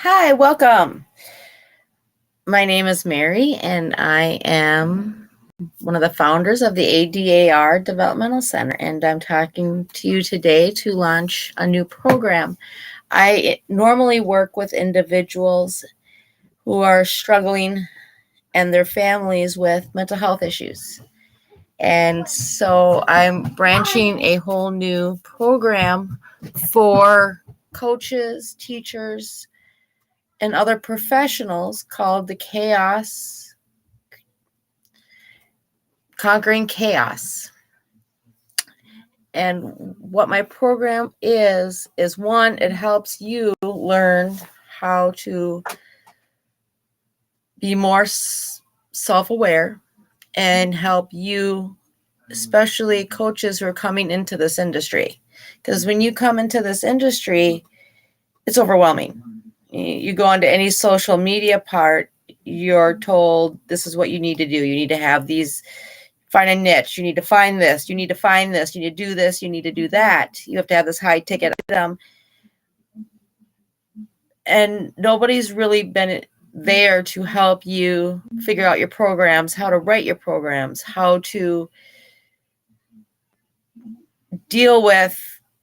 Hi, welcome. My name is Mary, and I am one of the founders of the ADAR Developmental Center, and I'm talking to you today to launch a new program. I normally work with individuals who are struggling and their families with mental health issues. And so I'm branching a whole new program for coaches, teachers, and other professionals called the Conquering Chaos. And what my program is one, it helps you learn how to be more self-aware and help you, especially coaches who are coming into this industry. Because when you come into this industry, it's overwhelming. You go onto any social media part, you're told this is what you need to do. You need to have these, find a niche. You need to find this. You need to find this. You need to do this. You need to do that. You have to have this high ticket item. And nobody's really been there to help you figure out your programs, how to write your programs, how to deal with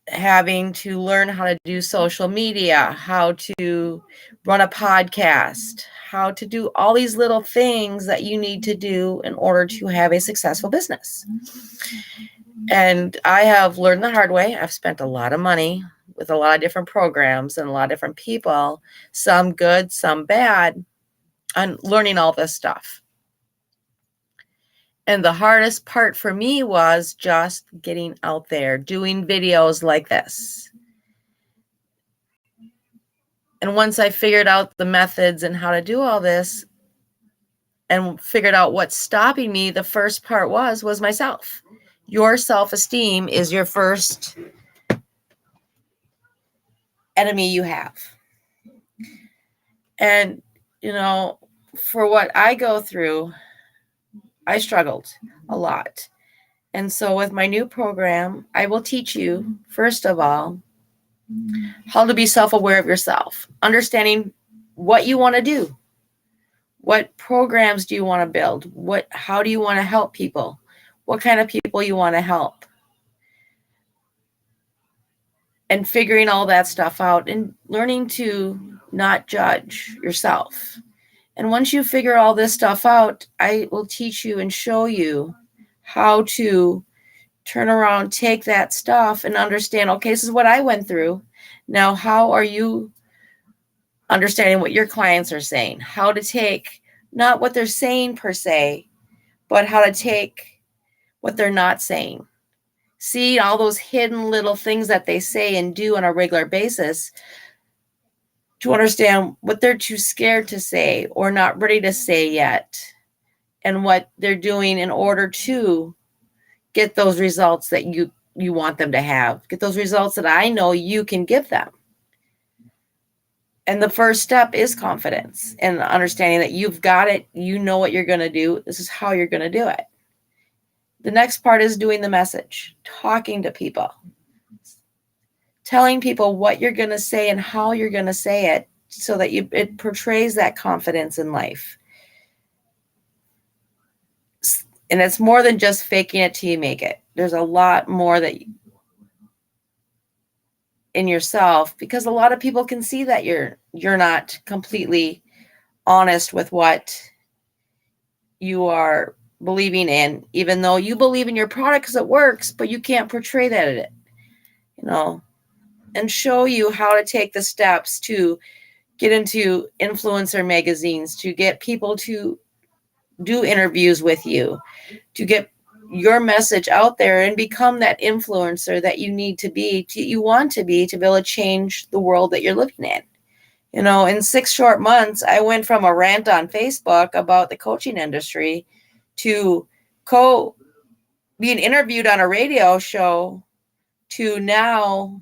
having to learn how to do social media, how to run a podcast, how to do all these little things that you need to do in order to have a successful business. And I have learned the hard way. I've spent a lot of money with a lot of different programs and a lot of different people, some good, some bad, on learning all this stuff. And the hardest part for me was just getting out there, doing videos like this. And once I figured out the methods and how to do all this and figured out what's stopping me, the first part was myself. Your self-esteem is your first enemy you have. And, for what I go through, I struggled a lot. And so with my new program, I will teach you, first of all, how to be self-aware of yourself, understanding what you want to do. What programs do you want to build? How do you want to help people? What kind of people you want to help? And figuring all that stuff out and learning to not judge yourself. And once you figure all this stuff out, I will teach you and show you how to turn around, take that stuff and understand, okay, this is what I went through. Now, how are you understanding what your clients are saying? How to take not what they're saying per se, but how to take what they're not saying. See all those hidden little things that they say and do on a regular basis to understand what they're too scared to say or not ready to say yet, and what they're doing in order to get those results that you want them to have, get those results that I know you can give them. And the first step is confidence and understanding that you've got it. You know what you're going to do. This is how you're going to do it. The next part is doing the message, talking to people, telling people what you're going to say and how you're going to say it so that it portrays that confidence in life. And it's more than just faking it till you make it. There's a lot more that in yourself, because a lot of people can see that you're not completely honest with what you are believing in, even though you believe in your product because it works, but you can't portray that in it, and show you how to take the steps to get into influencer magazines, to get people to do interviews with you, to get your message out there and become that influencer that you need to be, you want to be able to change the world that you're living in. In 6 short months, I went from a rant on Facebook about the coaching industry to being interviewed on a radio show to now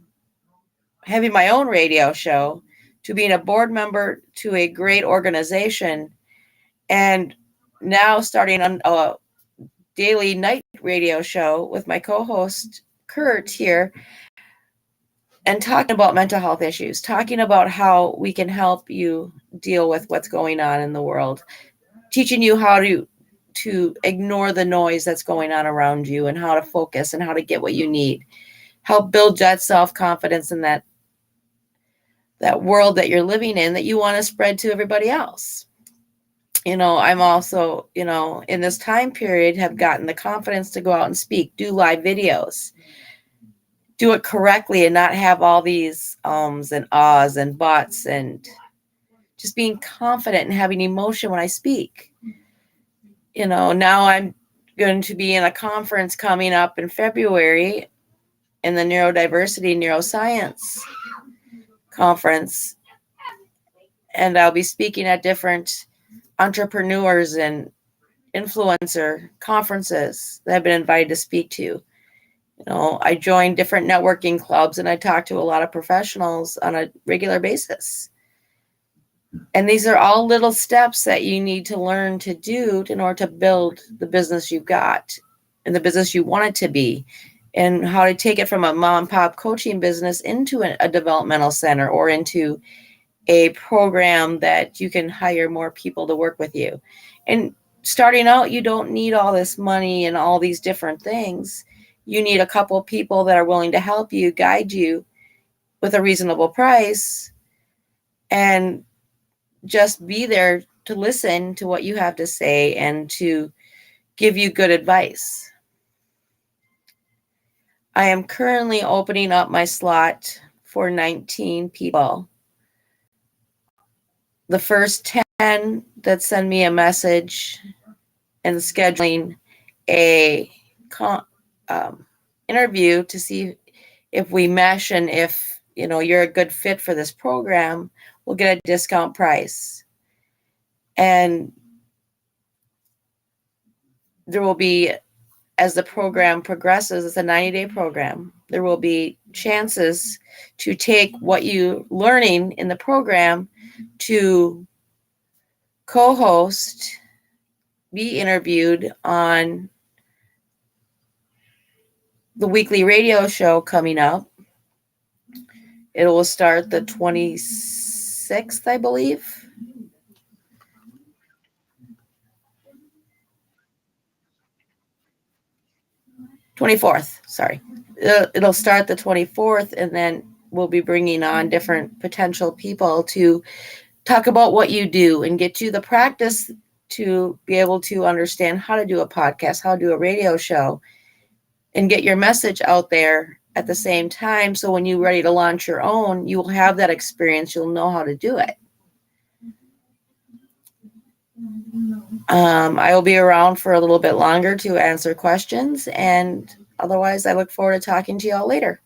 having my own radio show to being a board member to a great organization, and now starting on a daily night radio show with my co-host Kurt here. and talking about mental health issues, talking about how we can help you deal with what's going on in the world, teaching you how to ignore the noise that's going on around you and how to focus and how to get what you need. Help build that self-confidence in that world that you're living in that you want to spread to everybody else. I'm also, in this time period have gotten the confidence to go out and speak, do live videos, do it correctly and not have all these ums and ahs and buts, and just being confident and having emotion when I speak. Now I'm going to be in a conference coming up in February in the neurodiversity neuroscience conference, and I'll be speaking at different entrepreneurs and influencer conferences that I've been invited to speak to. I join different networking clubs and I talk to a lot of professionals on a regular basis. And these are all little steps that you need to learn to do in order to build the business you've got and the business you want it to be, and how to take it from a mom and pop coaching business into a developmental center or into a program that you can hire more people to work with you. And starting out, you don't need all this money and all these different things. You need a couple of people that are willing to help you, guide you with a reasonable price, and just be there to listen to what you have to say and to give you good advice. I am currently opening up my slot for 19 people. The first 10 that send me a message and scheduling a interview to see if we mesh and if you're a good fit for this program, we'll get a discount price. And there will be, as the program progresses, it's a 90-day program, there will be chances to take what you're learning in the program to co-host, be interviewed on the weekly radio show coming up. It will start the 26th, I believe. 24th, sorry. It'll start the 24th, and then we'll be bringing on different potential people to talk about what you do and get you the practice to be able to understand how to do a podcast, how to do a radio show, and get your message out there at the same time. So when you're ready to launch your own, you will have that experience. You'll know how to do it. I will be around for a little bit longer to answer questions, and otherwise I look forward to talking to you all later.